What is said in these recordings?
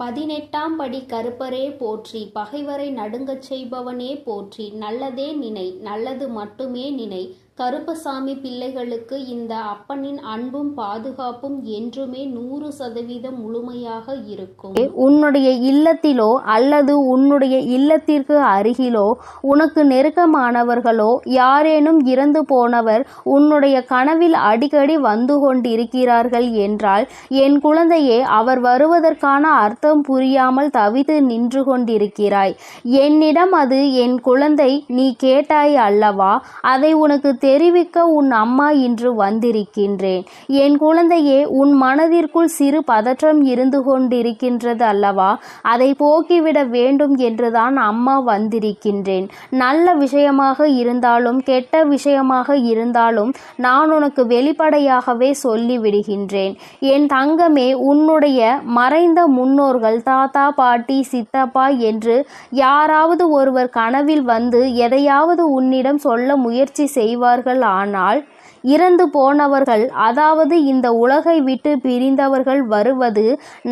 18ஆம் படி கருப்பரே போற்றி, பகைவரை நடுங்கச் செய்பவனே போற்றி, நல்லதே நினை, நல்லது மட்டுமே நினை. கருப்பசாமி பிள்ளைகளுக்கு இந்த அப்பனின் அன்பும் பாதுகாப்பும் என்றுமே 100% முழுமையாக இருக்கும். உன்னுடைய இல்லத்திலோ அல்லது உன்னுடைய இல்லத்திற்கு அருகிலோ உனக்கு நெருக்கமானவர்களோ யாரேனும் இறந்து போனவர் உன்னுடைய கனவில் அடிக்கடி வந்து கொண்டிருக்கிறார்கள் என்றால், என் குழந்தையே, அவர் வருவதற்கான அர்த்தம் புரியாமல் தவித்து நின்று கொண்டிருக்கிறாய். என்னிடம் அது என் குழந்தை நீ கேட்டாய் அல்லவா, அதை உனக்கு தெரிவிக்க உன் அம்மா இன்று வந்திருக்கின்றேன். என் குழந்தையே, உன் மனதிற்குள் சிறு பதற்றம் இருந்து கொண்டிருக்கின்றது அல்லவா, அதை போக்கிவிட வேண்டும் என்றுதான் அம்மா வந்திருக்கின்றேன். நல்ல விஷயமாக இருந்தாலும் கெட்ட விஷயமாக இருந்தாலும் நான் உனக்கு வெளிப்படையாகவே சொல்லிவிடுகின்றேன். என் தங்கமே, உன்னுடைய மறைந்த முன்னோர்கள் தாத்தா பாட்டி சித்தப்பா என்று யாராவது ஒருவர் கனவில் வந்து எதையாவது உன்னிடம் சொல்ல முயற்சி செய்வார்கள். ஆனால் இறந்து போனவர்கள், அதாவது இந்த உலகை விட்டு பிரிந்தவர்கள் வருவது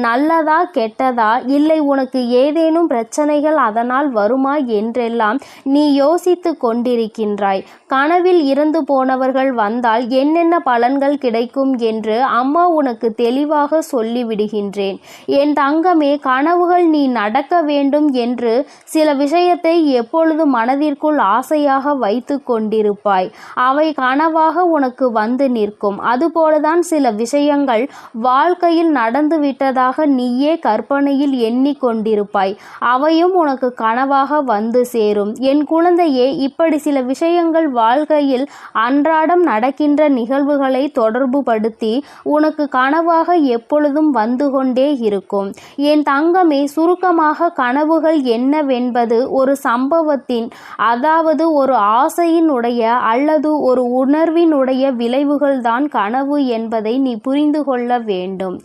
நல்லதா கெட்டதா, இல்லை உனக்கு ஏதேனும் பிரச்சனைகள் அதனால் வருமா என்றெல்லாம் நீ யோசித்து கொண்டிருக்கின்றாய். கனவில் இறந்து போனவர்கள் வந்தால் என்னென்ன பலன்கள் கிடைக்கும் என்று அம்மா உனக்கு தெளிவாக சொல்லிவிடுகின்றேன். என் தங்கமே, கனவுகள் நீ நடக்க வேண்டும் என்று சில விஷயத்தை எப்பொழுது மனதிற்குள் ஆசையாக வைத்து கொண்டிருப்பாய். அவை கனவாக உனக்கு வந்து நிற்கும். அதுபோலதான் சில விஷயங்கள் வாழ்க்கையில் நடந்து விட்டதாக நீயே கற்பனையில் எண்ணிக்கொண்டிருப்பாய். அவையும் உனக்கு கனவாக வந்து சேரும். என் குழந்தையே, இப்படி சில விஷயங்கள் வாழ்க்கையில் அன்றாடம் நடக்கின்ற நிகழ்வுகளை தொடர்புபடுத்தி உனக்கு கனவாக எப்பொழுதும் வந்து கொண்டே இருக்கும். என் தங்கமே, சுருக்கமாக கனவுகள் என்னவென்பது ஒரு சம்பவத்தின், அதாவது ஒரு ஆசையினுடைய அல்லது ஒரு உணர்வினுடைய விளைவுகள் தான் கனவு என்பதை நீ புரிந்து கொள்ள வேண்டும்.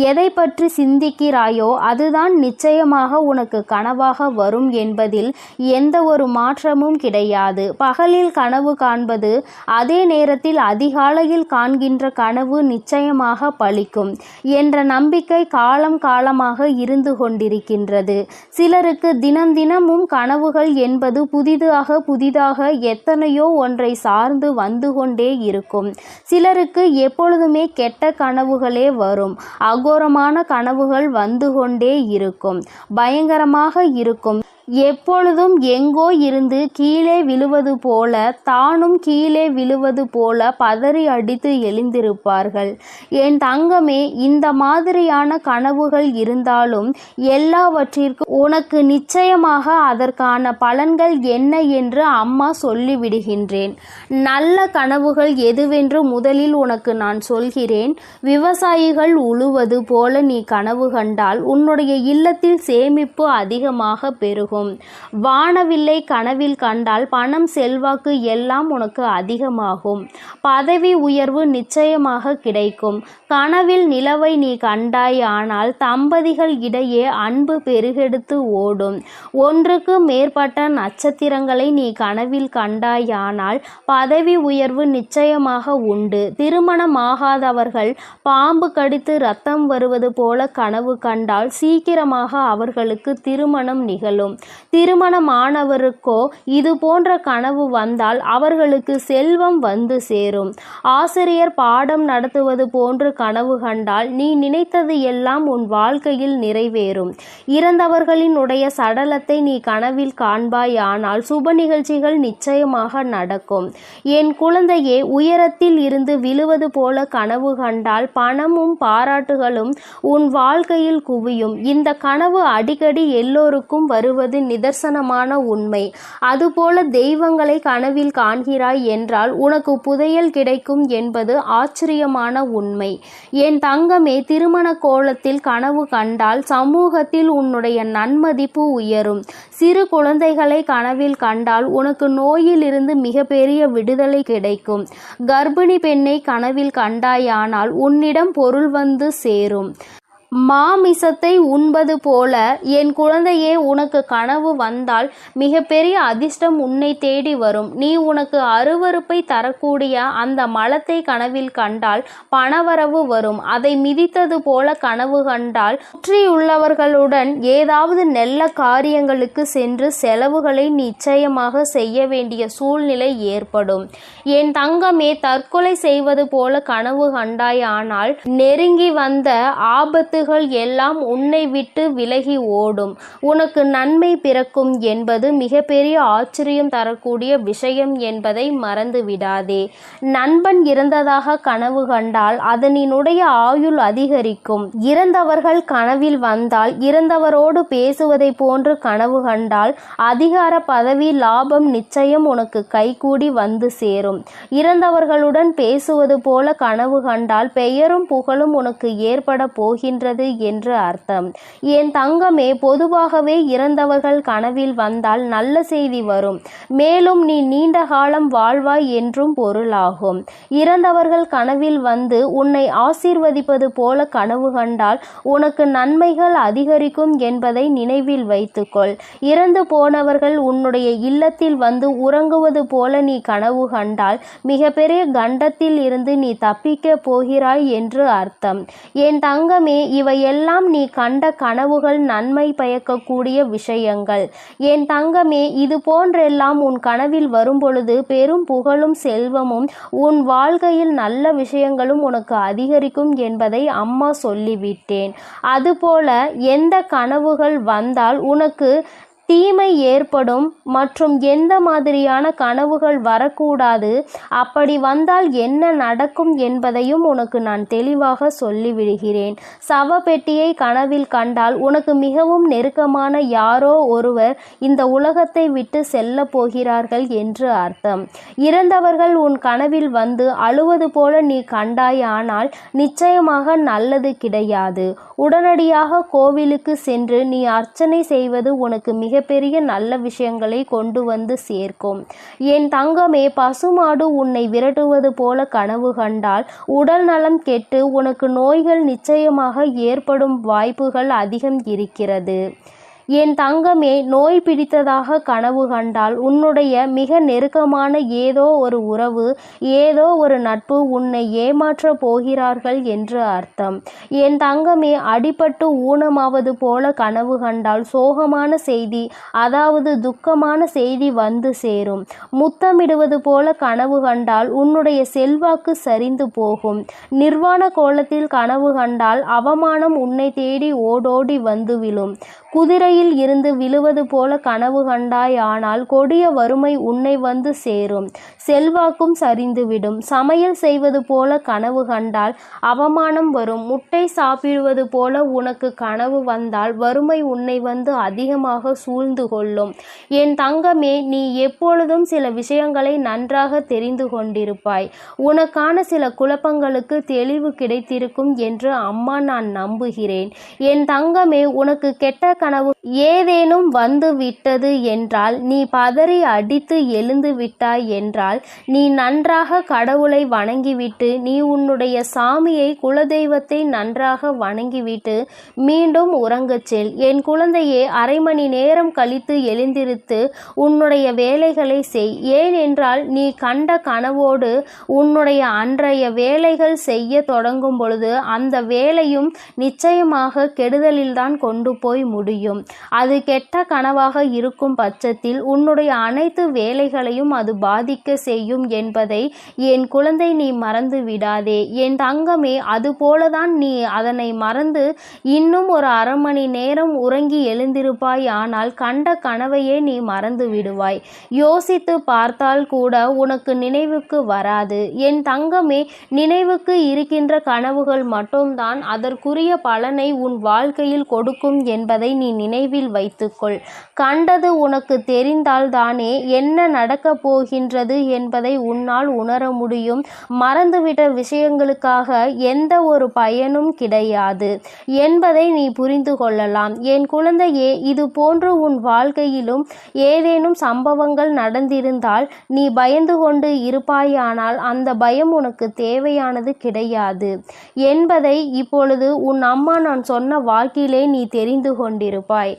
எதை பற்றி சிந்திக்கிறாயோ அதுதான் நிச்சயமாக உனக்கு கனவாக வரும் என்பதில் எந்த ஒரு மாற்றமும் கிடையாது. பகலில் கனவு காண்பது, அதே நேரத்தில் அதிகாலையில் காண்கின்ற கனவு நிச்சயமாக பலிக்கும் என்ற நம்பிக்கை காலம் காலமாக இருந்து கொண்டிருக்கின்றது. சிலருக்கு தினம் தினமும் கனவுகள் என்பது புதிதாக எத்தனையோ ஒன்றை சார்ந்து வந்து கொண்டே இருக்கும். சிலருக்கு எப்பொழுதுமே கெட்ட கனவுகளே வரும். அகோரமான கனவுகள் வந்து கொண்டே இருக்கும். பயங்கரமாக இருக்கும். எப்பொழுதும் எங்கோ இருந்து கீழே விழுவது போல, தானும் கீழே விழுவது போல பதறி அடித்து எழுந்திருப்பார்கள். என் தங்கமே, இந்த மாதிரியான கனவுகள் இருந்தாலும் எல்லாவற்றிற்கும் உனக்கு நிச்சயமாக அதற்கான பலன்கள் என்ன என்று அம்மா சொல்லிவிடுகின்றேன். நல்ல கனவுகள் எதுவென்று முதலில் உனக்கு நான் சொல்கிறேன். விவசாயிகள் உழுவது போல நீ கனவு கண்டால் உன்னுடைய இல்லத்தில் சேமிப்பு அதிகமாக பெருகும். வானவில்லை கனவில் கண்டால் பணம் செல்வாக்கு எல்லாம் உனக்கு அதிகமாகும். பதவி உயர்வு நிச்சயமாக கிடைக்கும். கனவில் நிலவை நீ கண்டாய் ஆனால் தம்பதிகள் இடையே அன்பு பெருகெடுத்து ஓடும். ஒன்றுக்கு மேற்பட்ட நட்சத்திரங்களை நீ கனவில் கண்டாயானால் பதவி உயர்வு நிச்சயமாக உண்டு. திருமணமாகாதவர்கள் பாம்பு கடித்து ரத்தம் வருவது போல கனவு கண்டால் சீக்கிரமாக அவர்களுக்கு திருமணம் நிகழும். திருமணமானவருக்கோ இது போன்ற கனவு வந்தால் அவர்களுக்கு செல்வம் வந்து சேரும். ஆசிரியர் பாடம் நடத்துவது போன்று கனவு கண்டால் நீ நினைத்தது எல்லாம் உன் வாழ்க்கையில் நிறைவேறும். இறந்தவர்களினுடைய சடலத்தை நீ கனவில் காண்பாயானால் சுப நிகழ்ச்சிகள் நிச்சயமாக நடக்கும். என் குழந்தையே, உயரத்தில் இருந்து விழுவது போல கனவு கண்டால் பணமும் பாராட்டுகளும் உன் வாழ்க்கையில் குவியும். இந்த கனவு அடிக்கடி எல்லோருக்கும் வருவது நிதர்சனமான உண்மை. அதுபோல தெய்வங்களை கனவில் காண்கிறாய் என்றால் உனக்கு புதையல் கிடைக்கும் என்பது ஆச்சரியமான உண்மை. என் தங்கமே, திருமண கோலத்தில் கனவு கண்டால் சமூகத்தில் உன்னுடைய நன்மதிப்பு உயரும். சிறு குழந்தைகளை கனவில் கண்டால் உனக்கு நோயிலிருந்து மிகப்பெரிய விடுதலை கிடைக்கும். கர்ப்பிணி பெண்ணை கனவில் கண்டாயானால் உன்னிடம் பொருள் வந்து சேரும். மாமிசத்தை உண்பது போல என் குழந்தையே உனக்கு கனவு வந்தால் மிகப்பெரிய அதிர்ஷ்டம் உன்னை தேடி வரும். நீ உனக்கு அருவருப்பை தரக்கூடிய அந்த மலத்தை கனவில் கண்டால் பணவரவு வரும். அதை மிதித்தது போல கனவு கண்டால் சுற்றியுள்ளவர்களுடன் ஏதாவது நல்ல காரியங்களுக்கு சென்று செலவுகளை நிச்சயமாக செய்ய வேண்டிய சூழ்நிலை ஏற்படும். என் தங்கமே, தற்கொலை செய்வது போல கனவு கண்டாயானால் நெருங்கி வந்த ஆபத்துகள் எல்லாம் உன்னை விட்டு விலகி ஓடும். உனக்கு நன்மை பிறக்கும் என்பது மிகப்பெரிய ஆச்சரியம் தரக்கூடிய விஷயம் என்பதை மறந்து விடாதே. நண்பன் இறந்ததாக கனவு கண்டால் அதனினுடைய ஆயுள் அதிகரிக்கும். இறந்தவர்கள் கனவில் வந்தால் இறந்தவரோடு பேசுவதை போன்று கனவு கண்டால் அதிகார பதவி லாபம் நிச்சயம் உனக்கு கைகூடி வந்து சேரும். இறந்தவர்களுடன் பேசுவது போல கனவு கண்டால் பெயரும் புகழும் உனக்கு ஏற்பட போகின்றது என்று அர்த்தம். என் தங்கமே, பொதுவாகவே இறந்தவர்கள் கனவில் வந்தால் நல்ல செய்தி வரும். மேலும் நீ நீண்ட காலம் வாழ்வாய் என்றும் பொருளாகும். இறந்தவர்கள் கனவில் வந்து உன்னை ஆசீர்வதிப்பது போல கனவு கண்டால் உனக்கு நன்மைகள் அதிகரிக்கும் என்பதை நினைவில் வைத்துக்கொள். இறந்து போனவர்கள் உன்னுடைய இல்லத்தில் வந்து உறங்குவது போல நீ கனவு கண்டால் மிகப்பெரிய கண்டத்தில் இருந்து நீ தப்பிக்க போகிறாய் என்று அர்த்தம். என் தங்கமே, இவையெல்லாம் நீ கண்ட கனவுகள் நன்மை பயக்கக்கூடிய விஷயங்கள். என் தங்கமே, இது போன்றெல்லாம் உன் கனவில் வரும்பொழுது பெரும் புகழும் செல்வமும் உன் வாழ்க்கையில் நல்ல விஷயங்களும் உனக்கு அதிகரிக்கும் என்பதை அம்மா சொல்லிவிட்டேன். அதுபோல எந்த கனவுகள் வந்தால் உனக்கு தீமை ஏற்படும் மற்றும் எந்த மாதிரியான கனவுகள் வரக்கூடாது, அப்படி வந்தால் என்ன நடக்கும் என்பதையும் உனக்கு நான் தெளிவாக சொல்லிவிடுகிறேன். சவப்பெட்டியை கனவில் கண்டால் உனக்கு மிகவும் நெருக்கமான யாரோ ஒருவர் இந்த உலகத்தை விட்டு செல்ல போகிறார்கள் என்று அர்த்தம். இறந்தவர்கள் உன் கனவில் வந்து அழுவது போல நீ கண்டாயானால் நிச்சயமாக நல்லது கிடையாது. உடனடியாக கோவிலுக்கு சென்று நீ அர்ச்சனை செய்வது உனக்கு மிகப்பெரிய நல்ல விஷயங்களை கொண்டு வந்து சேர்க்கும். என் தங்கமே, பசுமாடு உன்னை விரட்டுவது போல கனவு கண்டால் உடல் நலம் கெட்டு உனக்கு நோய்கள் நிச்சயமாக ஏற்படும் வாய்ப்புகள் அதிகம் இருக்கிறது. என் தங்கமே, நோய் பிடித்ததாக கனவு கண்டால் உன்னுடைய மிக நெருக்கமான ஏதோ ஒரு உறவு, ஏதோ ஒரு நட்பு உன்னை ஏமாற்ற போகிறார்கள் என்று அர்த்தம். என் தங்கமே, அடிபட்டு ஊனமாவது போல கனவு கண்டால் சோகமான செய்தி, அதாவது துக்கமான செய்தி வந்து சேரும். முத்தமிடுவது போல கனவு கண்டால் உன்னுடைய செல்வாக்கு சரிந்து போகும். நிர்வாண கோலத்தில் கனவு கண்டால் அவமானம் உன்னை தேடி ஓடோடி வந்து விழும். குதிரையில் இருந்து விழுவது போல கனவு கண்டாய் ஆனால் கொடிய வறுமை உன்னை வந்து சேரும். செல்வாக்கும் சரிந்துவிடும். சமையல் செய்வது போல கனவு கண்டால் அவமானம் வரும். முட்டை சாப்பிடுவது போல உனக்கு கனவு வந்தால் வறுமை உன்னை வந்து அதிகமாக சூழ்ந்து கொள்ளும். என் தங்கமே, நீ எப்பொழுதும் சில விஷயங்களை நன்றாக தெரிந்து கொண்டிருப்பாய். உனக்கான சில குழப்பங்களுக்கு தெளிவு கிடைத்திருக்கும் என்று அம்மா நான் நம்புகிறேன். என் தங்கமே, உனக்கு கெட்ட கனவு ஏதேனும் வந்து விட்டது என்றால், நீ பதறி அடித்து எழுந்து விட்டாய் என்றால், நீ நன்றாக கடவுளை வணங்கிவிட்டு நீ உன்னுடைய சாமியை குலதெய்வத்தை நன்றாக வணங்கிவிட்டு மீண்டும் உறங்கச் செல். என் குழந்தையே, அரை மணி நேரம் கழித்து எழுந்திருத்து உன்னுடைய வேலைகளை செய். ஏனென்றால் நீ கண்ட கனவோடு உன்னுடைய அன்றைய வேலைகள் செய்ய தொடங்கும் பொழுது அந்த வேலையும் நிச்சயமாக கெடுதலில்தான் கொண்டு போய் முடியும். அது கெட்ட கனவாக இருக்கும் பட்சத்தில் உன்னுடைய அனைத்து வேலைகளையும் அது பாதிக்க செய்யும் என்பதை என் குழந்தை நீ மறந்து விடாதே. என் தங்கமே, அதுபோலதான் நீ அதனை மறந்து இன்னும் ஒரு அரை மணி நேரம் உறங்கி எழுந்திருப்பாய். ஆனால் கண்ட கனவையே நீ மறந்து விடுவாய். யோசித்து பார்த்தால் கூட உனக்கு நினைவுக்கு வராது. என் தங்கமே, நினைவுக்கு இருக்கின்ற கனவுகள் மட்டும்தான் அதற்குரிய பலனை உன் வாழ்க்கையில் கொடுக்கும் என்பதை நீ நினைவில் வைத்துக்கொள். கண்டது உனக்கு தெரிந்தால்தானே என்ன நடக்கப் போகின்றது என்பதை உன்னால் உணர முடியும். மறந்துவிட்ட விஷயங்களுக்காக எந்த ஒரு பயனும் கிடையாது என்பதை நீ புரிந்து கொள்ளலாம். என் குழந்தையே, இது போன்று உன் வாழ்க்கையிலும் ஏதேனும் சம்பவங்கள் நடந்திருந்தால் நீ பயந்து கொண்டு இருப்பாயானால் அந்த பயம் உனக்கு தேவையானது கிடையாது என்பதை இப்பொழுது உன் அம்மா நான் சொன்ன வாக்கிலே நீ தெரிந்து கொண்டிருப்பாய்.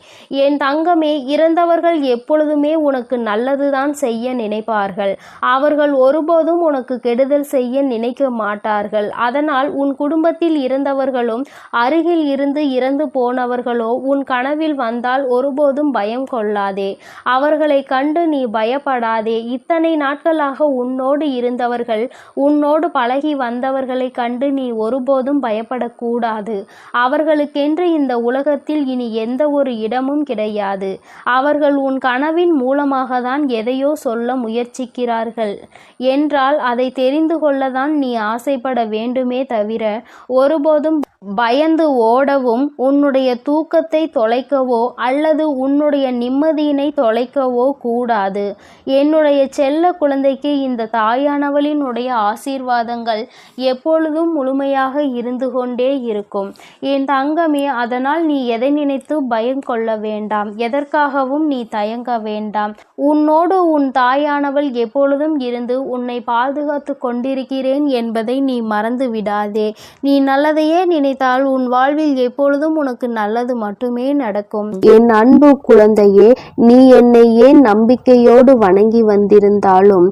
என் தங்கமே, இறந்தவர்கள் எப்பொழுதுமே உனக்கு நல்லதுதான் செய்ய நினைப்பார்கள். அவர்கள் ஒருபோதும் உனக்கு கெடுதல் செய்ய நினைக்க மாட்டார்கள். அதனால் உன் குடும்பத்தில் இருந்தவர்களும் அருகில் இருந்து இறந்து போனவர்களோ உன் கனவில் வந்தால் ஒருபோதும் பயம் கொள்ளாதே. அவர்களை கண்டு நீ பயப்படாதே. இத்தனை நாட்களாக உன்னோடு இருந்தவர்கள், உன்னோடு பழகி வந்தவர்களை கண்டு நீ ஒருபோதும் பயப்படக்கூடாது. அவர்களுக்கென்று இந்த உலகத்தில் இனி எந்த ஒரு இடமும் கிடையாது. அவர்கள் உன் கனவின் மூலமாக தான் எதையோ சொல்ல முயற்சிக்கிறார்கள் என்றால் அதை தெரிந்து கொள்ளதான் நீ ஆசைப்பட வேண்டுமே தவிர ஒருபோதும் பயந்து ஓடவும் உன்னுடைய தூக்கத்தை தொலைக்கவோ அல்லது உன்னுடைய நிம்மதியினை தொலைக்கவோ கூடாது. என்னுடைய செல்ல குழந்தைக்கு இந்த தாயானவளினுடைய ஆசீர்வாதங்கள் எப்பொழுதும் முழுமையாக இருந்து கொண்டே இருக்கும். என் தங்கமே, அதனால் நீ எதை நினைத்து பயம் கொள்ள வேண்டாம். எதற்காகவும் நீ தயங்க வேண்டாம். உன்னோடு உன் தாயானவள் எப்பொழுதும் இருந்து உன்னை பாதுகாத்து கொண்டிருக்கிறேன் என்பதை நீ மறந்து விடாதே. நீ நல்லதையே நினைத்தால் உன் வாழ்வில் எப்பொழுதும் உனக்கு நல்லது மட்டுமே நடக்கும். என் அன்பு குழந்தையே, நீ என்னை ஏன் நம்பிக்கையோடு வணங்கி வந்திருந்தாலும்,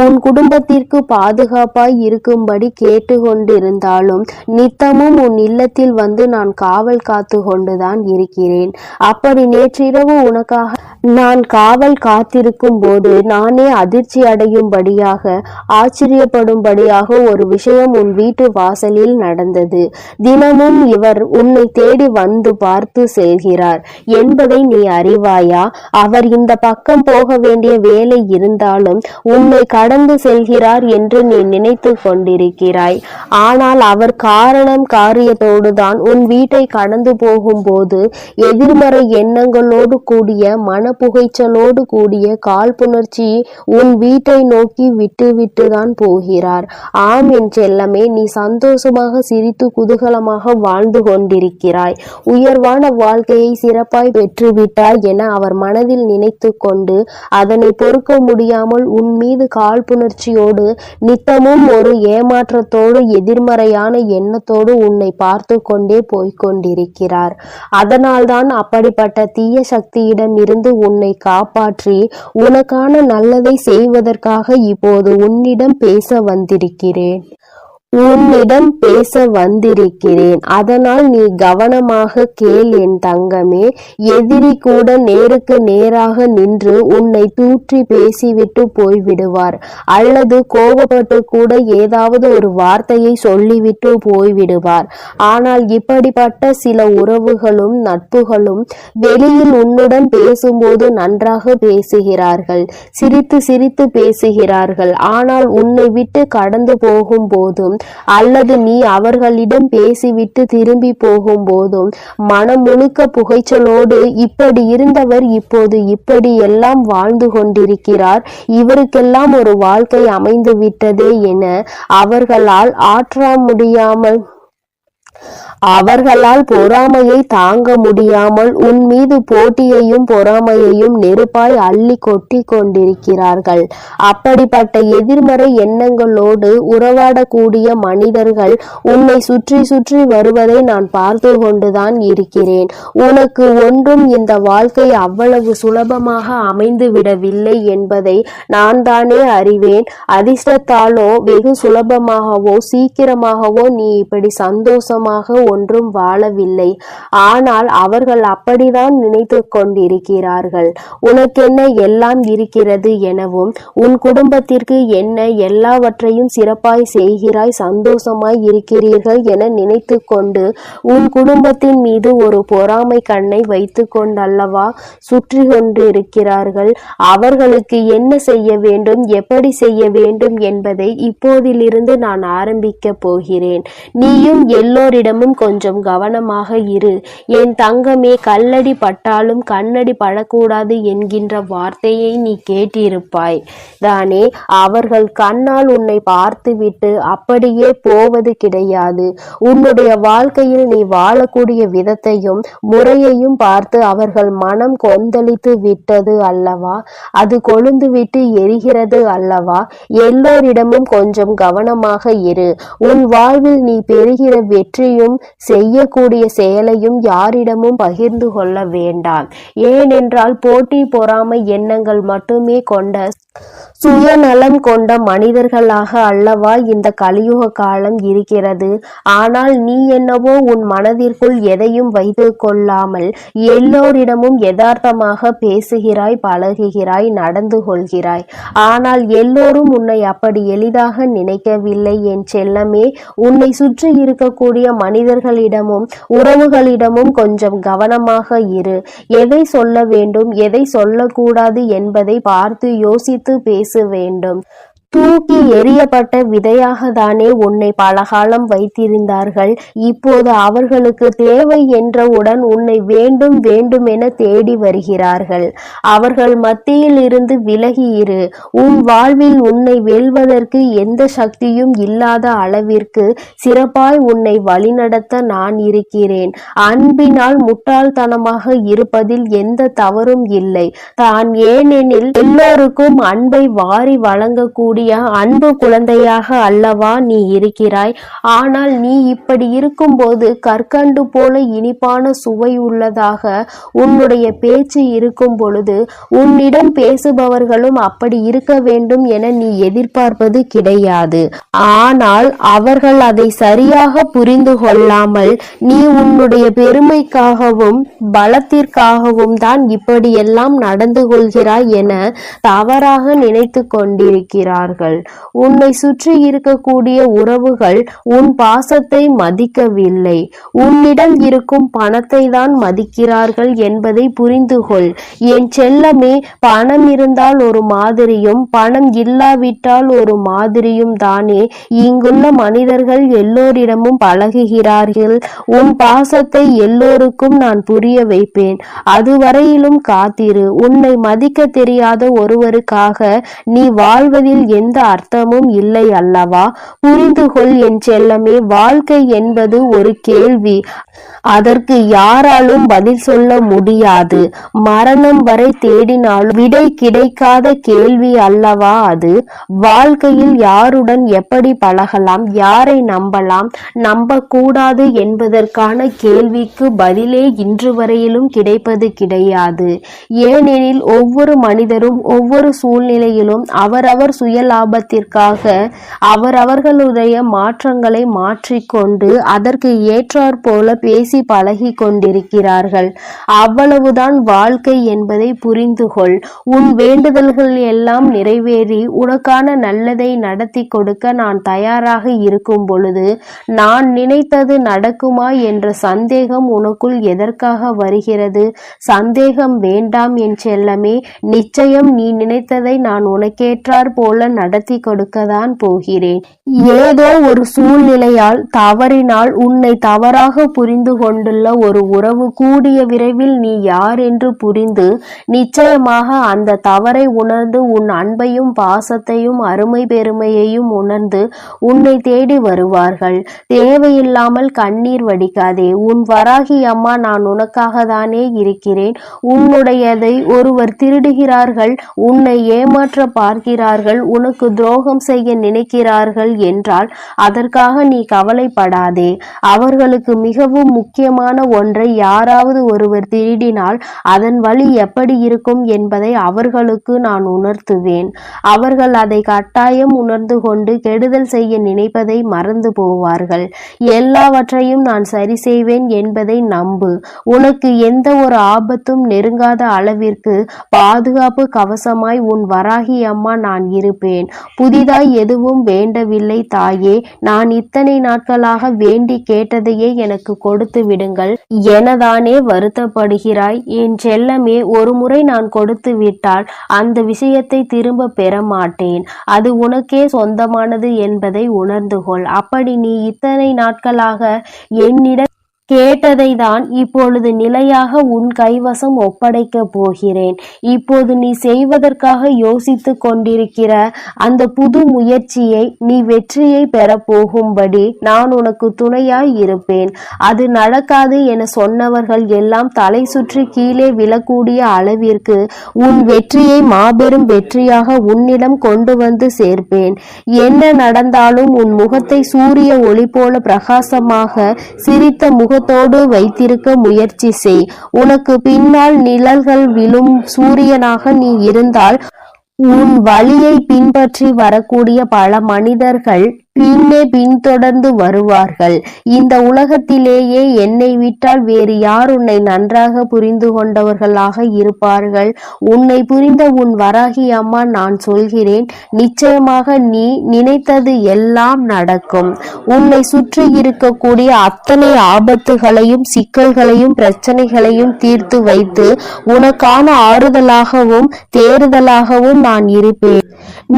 உன் குடும்பத்திற்கு பாதுகாப்பாய் இருக்கும்படி கேட்டு கொண்டிருந்தாலும், நித்தமும் உன் இல்லத்தில் வந்து நான் காவல் காத்து கொண்டுதான் இருக்கிறேன். அப்படி நேற்றிரவு உனக்காக நான் காவல் காத்திருக்கும் போது நானே அதிர்ச்சி அடையும்படியாக, ஆச்சரியப்படும்படியாக ஒரு விஷயம் உன் வீட்டு வாசலில் நடந்தது. தினமும் இவர் உன்னை தேடி வந்து பார்த்து செல்கிறார் என்பதை நீ அறிவாயா? அவர் இந்த பக்கம் போக வேண்டிய வேலை இருந்தாலும் உன்னை கடந்து செல்கிறார் என்று நீ நினைத்து கொண்டிருக்கிறாய். ஆனால் அவர் காரணம் காரியத்தோடுதான் உன் வீட்டை கடந்து போகும்போது எதிர்மறை எண்ணங்களோடு கூடிய மனப்புகைச்சலோடு கூடிய காழ்ப்புணர்ச்சி உன் வீட்டை நோக்கி விட்டுதான் போகிறார். ஆம் என் செல்லமே, நீ சந்தோஷமாக சிரித்து குதூகலமாக வாழ்ந்து கொண்டிருக்கிறாய். உயர்வான வாழ்க்கையை சிறப்பாய் பெற்றுவிட்டாய் என அவர் மனதில் நினைத்து கொண்டு அதனை பொறுக்க முடியாமல் உன் மீது காழ்ப்புணர்ச்சியோடு நித்தமும் ஒரு ஏமாற்றத்தோடு எதிர்மறையான எண்ணத்தோடு உன்னை பார்த்து கொண்டே போய்கொண்டிருக்கிறார். அதனால்தான் அப்படிப்பட்ட தீய சக்தியிடம் இருந்து உன்னை காப்பாற்றி உனக்கான நல்லதை செய்வதற்காக இப்போது உன்னிடம் பேச வந்திருக்கிறேன். அதனால் நீ கவனமாக கேள் என் தங்கமே. எதிரி கூட நேருக்கு நேராக நின்று உன்னை தூற்றி பேசிவிட்டு போய்விடுவார். அல்லது கோபப்பட்டு கூட ஏதாவது ஒரு வார்த்தையை சொல்லிவிட்டு போய்விடுவார். ஆனால் இப்படிப்பட்ட சில உறவுகளும் நட்புகளும் வெளியில் உன்னுடன் பேசும்போது நன்றாக பேசுகிறார்கள், சிரித்து சிரித்து பேசுகிறார்கள். ஆனால் உன்னை விட்டு கடந்து போகும் போதும் அல்லது நீ அவர்களிடம் பேசிவிட்டு திரும்பி போகும் போதும் மனம் முழுக்க புகைச்சலோடு இப்படி இருந்தவர் இப்போது இப்படி எல்லாம் வாழ்ந்து கொண்டிருக்கிறார், இவருக்கெல்லாம் ஒரு வாழ்க்கை அமைந்து விட்டதே என அவர்களால் பொறாமையை தாங்க முடியாமல் உன் மீது போட்டியையும் பொறாமையையும் நெருப்பாய் அள்ளி கொட்டி கொண்டிருக்கிறார்கள். அப்படிப்பட்ட எதிர்மறை எண்ணங்களோடு உறவாடக்கூடிய மனிதர்கள் உன்னை சுற்றி சுற்றி வருவதை நான் பார்த்து கொண்டுதான் இருக்கிறேன். உனக்கு ஒன்றும் இந்த வாழ்க்கை அவ்வளவு சுலபமாக அமைந்து விடவில்லை என்பதை நான் தானே அறிவேன். அதிர்ஷ்டத்தாலோ வெகு சுலபமாகவோ சீக்கிரமாகவோ நீ இப்படி சந்தோஷமாக ஒன்றும் வாழவில்லை. ஆனால் அவர்கள் அப்படிதான் நினைத்து கொண்டிருக்கிறார்கள். உனக்கென்ன எல்லாம் இருக்கிறது எனவும் உன் குடும்பத்திற்கு என்ன எல்லாவற்றையும் சிறப்பாய் செய்கிறாய், சந்தோஷமாய் இருக்கிறீர்கள் என நினைத்து கொண்டு உன் குடும்பத்தின் மீது ஒரு பொறாமை கண்ணை வைத்து கொண்டல்லவா சுற்றி கொண்டிருக்கிறார்கள். அவர்களுக்கு என்ன செய்ய வேண்டும், எப்படி செய்ய வேண்டும் என்பதை இப்போதிலிருந்து நான் ஆரம்பிக்க போகிறேன். நீயும் எல்லோரிடம் எல்லோரிடமும் கொஞ்சம் கவனமாக இரு. என் தங்கமே, கல்லடி பட்டாலும் கண்ணடி படக்கூடாது என்கின்ற வார்த்தையை நீ கேட்டிருப்பாய் தானே? அவர்கள் கண்ணால் உன்னை பார்த்துவிட்டு அப்படியே போவது கிடையாது. உன்னுடைய வாழ்க்கையில் நீ வாழக்கூடிய விதத்தையும் முறையையும் பார்த்து அவர்கள் மனம் கொந்தளித்து விட்டது அல்லவா? அது கொழுந்து விட்டு எரிகிறது அல்லவா? எல்லோரிடமும் கொஞ்சம் கவனமாக இரு. உன் வாழ்வில் நீ பெறுகிற வெற்றியும் செய்யக்கூடிய செயலையும் யாரிடமும் பகிர்ந்து கொள்ள வேண்டாம். ஏனென்றால் போட்டி பொறாமை எண்ணங்கள் மட்டுமே கொண்ட சுயநலம் கொண்ட மனிதர்களாக அல்லவா இந்த கலியுக காலம் இருக்கிறது. ஆனால் நீ என்னவோ உன் மனதிற்குள் எதையும் வைத்து கொள்ளாமல் எல்லோரிடமும் யதார்த்தமாக பேசுகிறாய், பழகுகிறாய், நடந்து கொள்கிறாய். ஆனால் எல்லோரும் உன்னை அப்படி எளிதாக நினைக்கவில்லை என் செல்லமே. உன்னை சுற்றி இருக்கக்கூடிய மனிதர்களிடமும் உறவுகளிடமும் கொஞ்சம் கவனமாக இரு. எதை சொல்ல வேண்டும், எதை சொல்லக்கூடாது என்பதை பார்த்து யோசித்து பேச வேண்டும். தூக்கி எறியப்பட்ட விதையாக தானே உன்னை பலகாலம் வைத்திருந்தார்கள். இப்போது அவர்களுக்கு தேவை என்றவுடன் உன்னை வேண்டும் வேண்டுமென தேடி வருகிறார்கள். அவர்கள் மத்தியில் இருந்து விலகி இரு. உன் வாழ்வில் உன்னை வெல்வதற்கு எந்த சக்தியும் இல்லாத அளவிற்கு சிறப்பாய் உன்னை வழிநடத்த நான் இருக்கிறேன். அன்பினால் முட்டாள்தனமாக இருப்பதில் எந்த தவறும் இல்லை தான். ஏனெனில் எல்லோருக்கும் அன்பை வாரி வழங்கக்கூடிய அன்பு குழந்தையாக அல்லவா நீ இருக்கிறாய். ஆனால் நீ இப்படி இருக்கும்போது கற்கண்டு போல இனிப்பான சுவை உள்ளதாக உன்னுடைய பேச்சு இருக்கும் பொழுது உன்னிடம் பேசுபவர்களும் அப்படி இருக்க வேண்டும் என நீ எதிர்பார்ப்பது கிடையாது. ஆனால் அவர்கள் அதை சரியாக புரிந்து கொள்ளாமல் நீ உன்னுடைய பெருமைக்காகவும் பலத்திற்காகவும் தான் இப்படியெல்லாம் நடந்து கொள்கிறாய் என தவறாக நினைத்து கொண்டிருக்கிறார்கள். உன்னை சுற்றி இருக்கக்கூடிய உறவுகள் உன் பாசத்தை மதிக்கவில்லை, உன்னிடம் இருக்கும் பணத்தை தான் மதிக்கிறார்கள் என்பதை புரிந்து கொள் என் செல்லமே. பணம் இருந்தால் ஒரு மாதிரியும் பணம் இல்லாவிட்டால் ஒரு மாதிரியும் தானே இங்குள்ள மனிதர்கள் எல்லோரிடமும் பழகுகிறார்கள். உன் பாசத்தை எல்லோருக்கும் நான் புரிய வைப்பேன். அதுவரையிலும் காத்திரு. உன்னை மதிக்க தெரியாத ஒருவருக்காக நீ வாழ்வதில் எந்த அர்த்தமும் இல்லை அல்லவா? புரிந்து கொள் என் செல்லமே. வாழ்க்கை என்பது ஒரு கேள்வி. அதற்கு யாராலும் பதில் சொல்ல முடியாது. மரணம் வரை தேடினாலும் விடை கிடைக்காத கேள்வி அல்லவா அது? வாழ்க்கையில் யாருடன் எப்படி பழகலாம், யாரை நம்பலாம், நம்பக்கூடாது என்பதற்கான கேள்விக்கு பதிலே இன்று வரையிலும் கிடைப்பது கிடையாது. ஏனெனில் ஒவ்வொரு மனிதரும் ஒவ்வொரு சூழ்நிலையிலும் அவரவர் சுய லாபத்திற்காக அவரவர்களுடைய மாற்றங்களை மாற்றிக்கொண்டு அதற்கு ஏற்றாற் போல பேசி பழகி கொண்டிருக்கிறார்கள். அவ்வளவுதான் வாழ்க்கை என்பதை புரிந்து கொள். உன் வேண்டுதல்கள் எல்லாம் நிறைவேறி உனக்கான நல்லதை நடத்தி கொடுக்க நான் தயாராக இருக்கும் பொழுது நான் நினைத்தது நடக்குமா என்ற சந்தேகம் உனக்குள் எதற்காக வருகிறது? சந்தேகம் வேண்டாம் என் செல்லமே. நிச்சயம் நீ நினைத்ததை நான் உனக்கேற்றாற் போல நடத்தி கொடுக்கத்தான் போகிறேன். ஏதோ ஒரு சூழ்நிலையால் தவறினால் உன்னை தவறாக புரிந்து கொண்டுள்ள ஒரு உறவு கூடிய விரைவில் நீ யார் என்று புரிந்து நிச்சயமாக அந்த தவறை உணர்ந்து உன் அன்பையும் பாசத்தையும் அருமை பெருமையையும் உணர்ந்து உன்னை தேடி வருவார்கள். தேவையில்லாமல் கண்ணீர் வடிக்காதே. உன் வராகி அம்மா நான் உனக்காக தானே இருக்கிறேன். உன்னுடையதை ஒருவர் திருடுகிறார்கள், உன்னை ஏமாற்ற பார்க்கிறார்கள், உனக்கு துரோகம் செய்ய நினைக்கிறார்கள் என்றால் அதற்காக நீ கவலைப்படாதே. அவர்களுக்கு மிகவும் முக்கியமான ஒன்றை யாராவது ஒருவர் திருடினால் அதன் வழி எப்படி இருக்கும் என்பதை அவர்களுக்கு நான் உணர்த்துவேன். அவர்கள் அதை கட்டாயம் உணர்ந்து கொண்டு கெடுதல் செய்ய நினைப்பதை மறந்து போவார்கள். எல்லாவற்றையும் நான் சரி செய்வேன் என்பதை நம்பு. உனக்கு எந்த ஒரு ஆபத்தும் நெருங்காத அளவிற்கு பாதுகாப்பு கவசமாய் உன் வராகி அம்மா நான் இருப்பேன். புதிதாய் எதுவும் வேண்டவில்லை தாயே. நான் இத்தனை நாட்களாக வேண்டி கேட்டதையே எனக்கு கொடுத்து விடுங்கள். எனதானே வருத்தப்படுகிறாய்? என் செல்லமே, ஒரு முறை நான் கொடுத்து விட்டால் அந்த விஷயத்தை திரும்ப பெற மாட்டேன். அது உனக்கே சொந்தமானது என்பதை உணர்ந்து கொள். அப்படி நீ இத்தனை நாட்களாக என்னிடம் கேட்டதை தான் இப்பொழுது நிலையாக உன் கைவசம் ஒப்படைக்கப் போகிறேன். இப்போது நீ செய்வதற்காக யோசித்து கொண்டிருக்கிற அந்த புது முயற்சியை நீ வெற்றியை பெறப்போகும்படி நான் உனக்கு துணையாய் இருப்பேன். அது நடக்காது என சொன்னவர்கள் எல்லாம் தலை சுற்றி கீழே விழக்கூடிய அளவிற்கு உன் வெற்றியை மாபெரும் வெற்றியாக உன்னிடம் கொண்டு வந்து சேர்ப்பேன். என்ன நடந்தாலும் உன் முகத்தை சூரிய ஒளி போல பிரகாசமாக சிரித்த முகத்தோடு வைத்திருக்க முயற்சி செய். உனக்கு பின்னால் நிழல்கள் விழும் சூரியனாக நீ இருந்தால் உன் வழியை பின்பற்றி வரக்கூடிய பல மனிதர்கள் பின்தொடர்ந்து வருவார்கள். இந்த உலகத்திலேயே என்னை விட்டால் வேறு யார் உன்னை நன்றாக புரிந்து கொண்டவர்களாக இருப்பார்கள்? உன்னை புரிந்த உன் வராகி அம்மா நான் சொல்கிறேன், நிச்சயமாக நீ நினைத்தது எல்லாம் நடக்கும். உன்னை சுற்றி இருக்கக்கூடிய அத்தனை ஆபத்துகளையும் சிக்கல்களையும் பிரச்சனைகளையும் தீர்த்து வைத்து உனக்கான ஆறுதலாகவும் தேறுதலாகவும் நான் இருப்பேன்.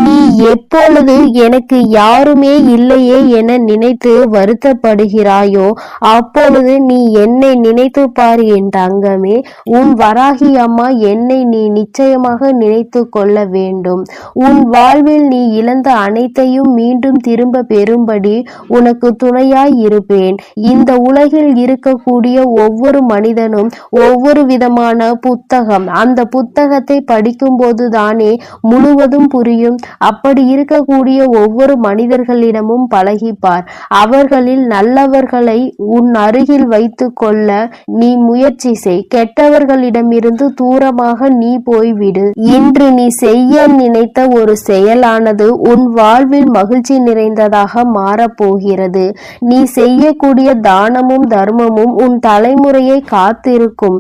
நீ எப்பொழுது எனக்கு யாருமே இல்லையே என நினைத்து வருத்தப்படுகிறாயோ அப்பொழுது நீ என்னை நினைத்து பார் என் தங்கமே. உன் வராகி அம்மா என்னை நீ நிச்சயமாக நினைத்து கொள்ள வேண்டும். உன் வாழ்வில் நீ இழந்த அனைத்தையும் மீண்டும் திரும்ப பெறும்படி உனக்கு துணையாய் இருப்பேன். இந்த உலகில் இருக்கக்கூடிய ஒவ்வொரு மனிதனும் ஒவ்வொரு விதமான புத்தகம். அந்த புத்தகத்தை படிக்கும் போதுதானே முழுவதும் புரியும். அப்படி இருக்கக்கூடிய ஒவ்வொரு மனிதர்களிடமும் பழகிப்பார். அவர்களில் நல்லவர்களை உன் அருகில் வைத்து கொள்ள நீ முயற்சி செய். கெட்டவர்களிடமிருந்து தூரமாக நீ போய்விடு. இன்று நீ செய்ய நினைத்த ஒரு செயலானது உன் வாழ்வில் மகிழ்ச்சி நிறைந்ததாக மாறப்போகிறது. நீ செய்யக்கூடிய தானமும் தர்மமும் உன் தலைமுறையை காத்திருக்கும்.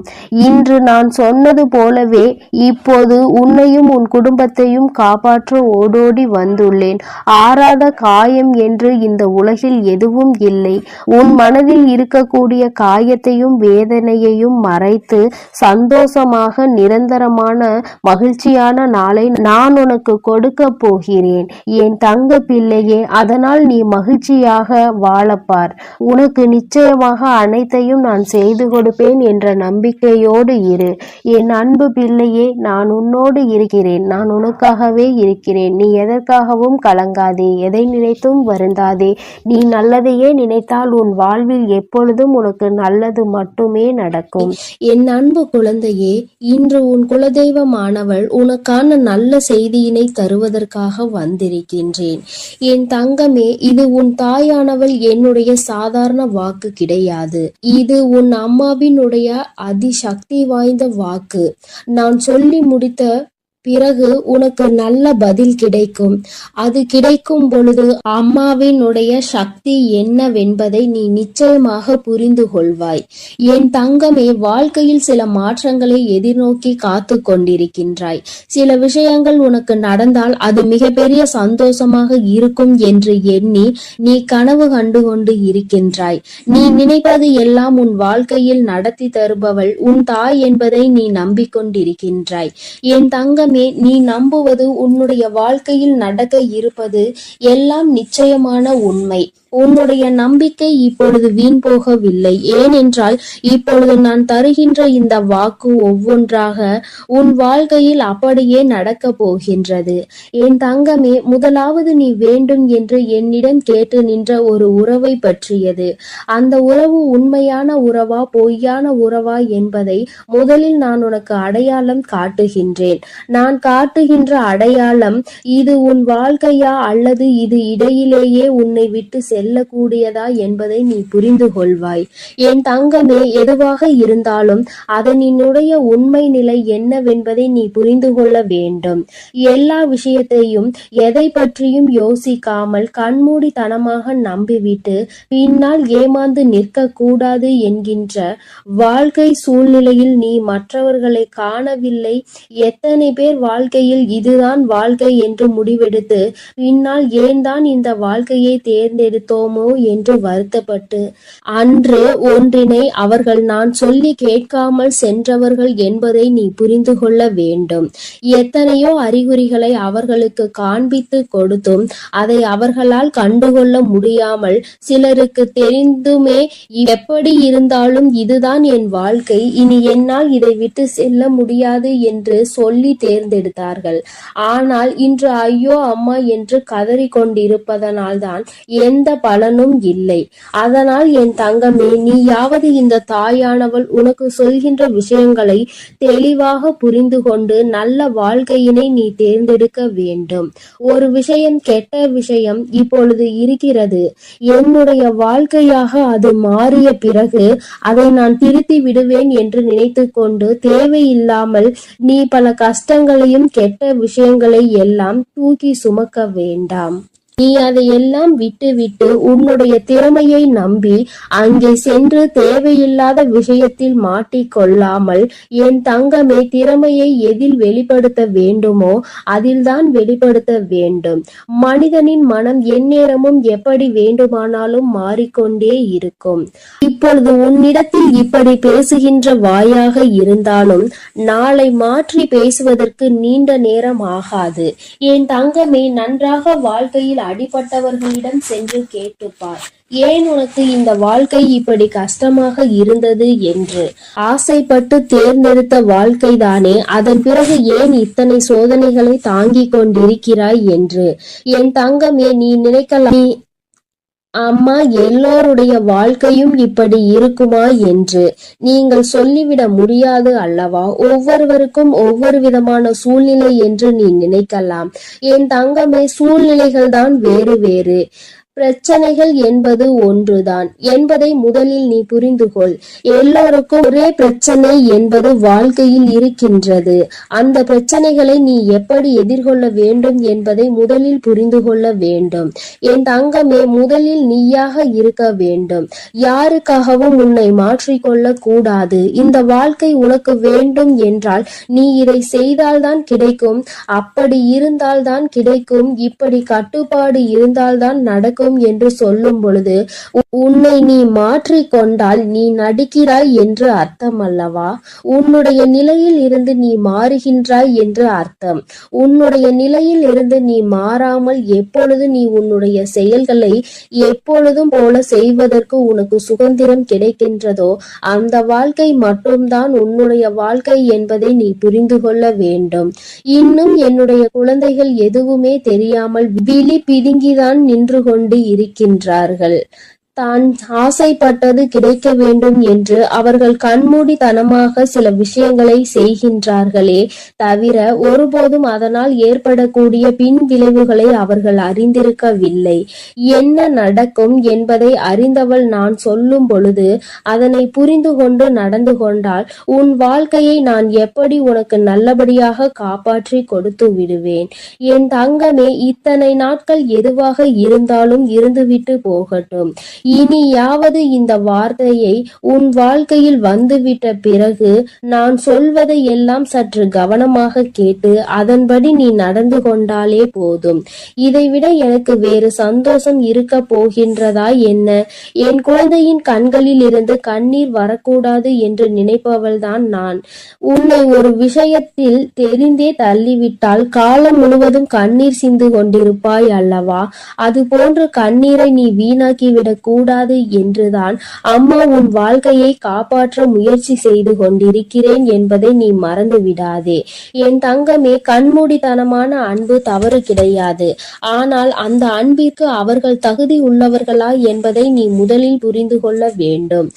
இன்று நான் சொன்னது போலவே இப்போது உன்னையும் உன் குடும்பத்தையும் காப்பாற்ற ஓடோடி வந்துள்ளேன். ஆறாத காயம் என்று இந்த உலகில் எதுவும் இல்லை. உன் மனதில் இருக்கக்கூடிய காயத்தையும் வேதனையையும் மறைத்து சந்தோஷமாக நிரந்தரமான மகிழ்ச்சியான நாளை நான் உனக்கு கொடுக்க போகிறேன் என் தங்க பிள்ளையே. அதனால் நீ மகிழ்ச்சியாக வாழப்பார். உனக்கு நிச்சயமாக அனைத்தையும் நான் செய்து கொடுப்பேன் என்ற நம்பிக்கையோடு இரு என் அன்பு பிள்ளையே. நான் உன்னோடு இருக்கிறேன். நான் உனக்காகவே இருக்கிறேன். நீ எதற்காகவும் கலங்காதே, எதை நினைத்தும் வருந்தாதே. நீ நல்லதையே நினைத்தால் உன் வாழ்வில் எப்பொழுதும் உனக்கு நல்லது மட்டுமே நடக்கும். என் அன்பு குழந்தையே, இன்று உன் குலதெய்வமானவள் உனக்கான நல்ல செய்தியினை தருவதற்காக வந்திருக்கின்றேன். என் தங்கமே, இது உன் தாயானவள் என்னுடைய சாதாரண வாக்கு கிடையாது. இது உன் அம்மாவினுடைய அதிசக்தி வாய்ந்த வாக்கு. நான் சொல்லி முடித்த பிறகு உனக்கு நல்ல பதில் கிடைக்கும். அது கிடைக்கும் பொழுது அம்மாவினுடைய சக்தி என்னவென்பதை நீ நிச்சயமாக புரிந்து கொள்வாய். என் தங்கமே, வாழ்க்கையில் சில மாற்றங்களை எதிர்நோக்கி காத்து கொண்டிருக்கின்றாய். சில விஷயங்கள் உனக்கு நடந்தால் அது மிகப்பெரிய சந்தோஷமாக இருக்கும் என்று எண்ணி நீ கனவு கண்டு கொண்டு இருக்கின்றாய். நீ நினைப்பது எல்லாம் உன் வாழ்க்கையில் நடத்தி தருபவள் உன் தாய் என்பதை நீ நம்பிக்கொண்டிருக்கின்றாய். என் தங்கமே, நீ நம்புவது உன்னுடைய வாழ்க்கையில் நடக்க இருப்பது எல்லாம் நிச்சயமான உண்மை. உன்னுடைய நம்பிக்கை இப்பொழுது வீண் போகவில்லை. ஏனென்றால் இப்பொழுது நான் தருகின்ற இந்த வாக்கு ஒவ்வொன்றாக உன் வாழ்க்கையில் அப்படியே நடக்க போகின்றது. என் தங்கமே, முதலாவது நீ வேண்டும் என்று என்னிடம் கேட்டு நின்ற ஒரு உறவை பற்றியது. அந்த உறவு உண்மையான உறவா பொய்யான உறவா என்பதை முதலில் நான் உனக்கு அடையாளம் காட்டுகின்றேன். நான் காட்டுகின்ற அடையாளம் இது உன் வாழ்க்கையா அல்லது இது இடையிலேயே உன்னை விட்டு செல்லக்கூடியதா என்பதை நீ புரிந்து கொள்வாய். என் தங்கமே, எதுவாக இருந்தாலும் அதனினுடைய உண்மை நிலை என்னவென்பதை நீ புரிந்து கொள்ள வேண்டும். எல்லா விஷயத்தையும் எதை பற்றியும் யோசிக்காமல் கண்மூடித்தனமாக நம்பிவிட்டு பின்னால் ஏமாந்து நிற்க கூடாது என்கின்ற வாழ்க்கை சூழ்நிலையில் நீ மற்றவர்களை காணவில்லை. எத்தனை பேர் கண்ணீர் வாழ்க்கையில் இதுதான் வாழ்க்கை என்று முடிவெடுத்து பின்னால் ஏன் தான் இந்த வாழ்க்கையை தேர்ந்தெடுத்தோமோ என்று வருத்தப்பட்டு அன்று ஒன்றினை அவர்கள் நான் சொல்லி கேட்காமல் சென்றவர்கள் என்பதை நீ புரிந்து கொள்ள வேண்டும். எத்தனையோ அறிகுறிகளை அவர்களுக்கு காண்பித்து கொடுத்தும் அதை அவர்களால் கண்டுகொள்ள முடியாமல் சிலருக்கு தெரிந்துமே எப்படி இருந்தாலும் இதுதான் என் வாழ்க்கை, இனி என்னால் இதை விட்டு செல்ல முடியாது என்று சொல்லி தேர்ந்தெடுத்தார்கள். ஆனால் இன்று ஐயோ அம்மா என்று கதறி கொண்டிருப்பதனால்தான் எந்த பலனும் இல்லை. அதனால் என் தங்கமே, நீயாவது இந்த தாயானவள் உனக்கு சொல்கின்ற விஷயங்களை தெளிவாக புரிந்து கொண்டு நல்ல வாழ்க்கையினை நீ தேர்ந்தெடுக்க வேண்டும். ஒரு விஷயம், கெட்ட விஷயம் இப்பொழுது இருக்கிறது, என்னுடைய வாழ்க்கையாக அது மாறிய பிறகு அதை நான் திருத்தி விடுவேன் என்று நினைத்து கொண்டு தேவையில்லாமல் நீ பல கஷ்டங்களையும் கெட்ட விஷயங்களை எல்லாம் தூக்கி சுமக்க வேண்டாம். நீ அதையெல்லாம் விட்டுவிட்டு உன்னுடைய திறமையை நம்பி அங்கே சென்று தேவையில்லாத விஷயத்தில் மாட்டிக்கொள்ளாமல் என் தங்கமே, திறமையை எதில் வெளிப்படுத்த வேண்டுமோ அதில்தான் வெளிப்படுத்த வேண்டும். மனிதனின் மனம் எந்நேரமும் எப்படி வேண்டுமானாலும் மாறிக்கொண்டே இருக்கும். இப்பொழுது உன்னிடத்தில் இப்படி பேசுகின்ற வாயாக இருந்தாலும் நாளை மாற்றி பேசுவதற்கு நீண்ட நேரம் ஆகாது. என் தங்கமே, நன்றாக வாழ்க்கையில் அடிபட்டவர்களிடம் சென்று கேட்டுப்பார், ஏன் உனக்கு இந்த வாழ்க்கை இப்படி கஷ்டமாக இருந்தது என்று. ஆசைப்பட்டு தேர்ந்தெடுத்த வாழ்க்கைதானே, அதன் பிறகு ஏன் இத்தனை சோதனைகளை தாங்கிக் கொண்டிருக்கிறாய் என்று. என் தங்கமே, நீ நினைக்கலாம் அம்மா எல்லோருடைய வாழ்க்கையும் இப்படி இருக்குமா என்று. நீங்கள் சொல்லிவிட முடியாது அல்லவா? ஒவ்வொருவருக்கும் ஒவ்வொரு விதமான சூழ்நிலை என்று நீ நினைக்கலாம். என் தங்கமே, சூழ்நிலைகள் தான் வேறு வேறு, பிரச்சனைகள் என்பது ஒன்றுதான் என்பதை முதலில் நீ புரிந்து கொள். எல்லோருக்கும் ஒரே பிரச்சனை என்பது வாழ்க்கையில் இருக்கின்றது. அந்த பிரச்சனைகளை நீ எப்படி எதிர்கொள்ள வேண்டும் என்பதை முதலில் புரிந்து கொள்ள வேண்டும். என் தங்கமே, முதலில் நீயாக இருக்க வேண்டும். யாருக்காகவும் உன்னை மாற்றிக்கொள்ள கூடாது. இந்த வாழ்க்கை உனக்கு வேண்டும் என்றால் நீ இதை செய்தால்தான் கிடைக்கும், அப்படி இருந்தால்தான் கிடைக்கும், இப்படி கட்டுப்பாடு இருந்தால்தான் நடக்கும் என்று சொல்லும் பொழுது உன்னை நீ மாற்றிக் கொண்டால் நீ நடிக்கிறாய் என்று அர்த்தம் அல்லவா? உன்னுடைய நிலையில் இருந்து நீ மாறுகின்றாய் என்று அர்த்தம். உன்னுடைய நிலையில் இருந்து நீ மாறாமல் எப்பொழுது நீ உன்னுடைய செயல்களை எப்பொழுதும் போல செய்வதற்கு உனக்கு சுதந்திரம் கிடைக்கின்றதோ அந்த வாழ்க்கை மட்டும்தான் உன்னுடைய வாழ்க்கை என்பதை நீ புரிந்து கொள்ள வேண்டும். இன்னும் என்னுடைய குழந்தைகள் எதுவுமே தெரியாமல் விழி பிதுங்கிதான் நின்று கொண்டு இருக்கின்றார்கள். தான் ஆசைப்பட்டது கிடைக்க வேண்டும் என்று அவர்கள் கண்மூடித்தனமாக சில விஷயங்களை செய்கின்றார்களே தவிர ஒருபோதும் அதனால் ஏற்படக்கூடிய பின் விளைவுகளை அவர்கள் அறிந்திருக்கவில்லை. என்ன நடக்கும் என்பதை அறிந்தவள் நான் சொல்லும் பொழுது அதனை புரிந்து கொண்டு நடந்து கொண்டால் உன் வாழ்க்கையை நான் எப்படி உனக்கு நல்லபடியாக காப்பாற்றி கொடுத்து விடுவேன். என் தங்கமே, இத்தனை நாட்கள் எதுவாக இருந்தாலும் இருந்துவிட்டு போகட்டும். இனியாவது இந்த வார்த்தையை உன் வாழ்க்கையில் வந்துவிட்ட பிறகு நான் சொல்வதை எல்லாம் சற்று கவனமாக கேட்டு அதன்படி நீ நடந்து கொண்டாலே போதும். இதைவிட எனக்கு வேறு சந்தோஷம் இருக்க போகின்றதா என்ன? என் குழந்தையின் கண்களில் இருந்து கண்ணீர் வரக்கூடாது என்று நினைப்பவள்தான் நான். உன்னை ஒரு விஷயத்தில் தெரிந்தே தள்ளிவிட்டால் காலம் முழுவதும் கண்ணீர் சிந்து கொண்டிருப்பாய் அல்லவா? அது போன்று கண்ணீரை நீ வீணாக்கிவிடக் கூடாது என்றுதான் அம்மா உன் வாழ்க்கையை காப்பாற்ற முயற்சி செய்து கொண்டிருக்கிறேன் என்பதை நீ மறந்து விடாதே. என் தங்கமே, கண்மூடித்தனமான அன்பு தவறு கிடையாது. ஆனால் அந்த அன்பிற்கு அவர்கள் தகுதி உள்ளவர்களா என்பதை நீ முதலில் புரிந்து கொள்ள வேண்டும்.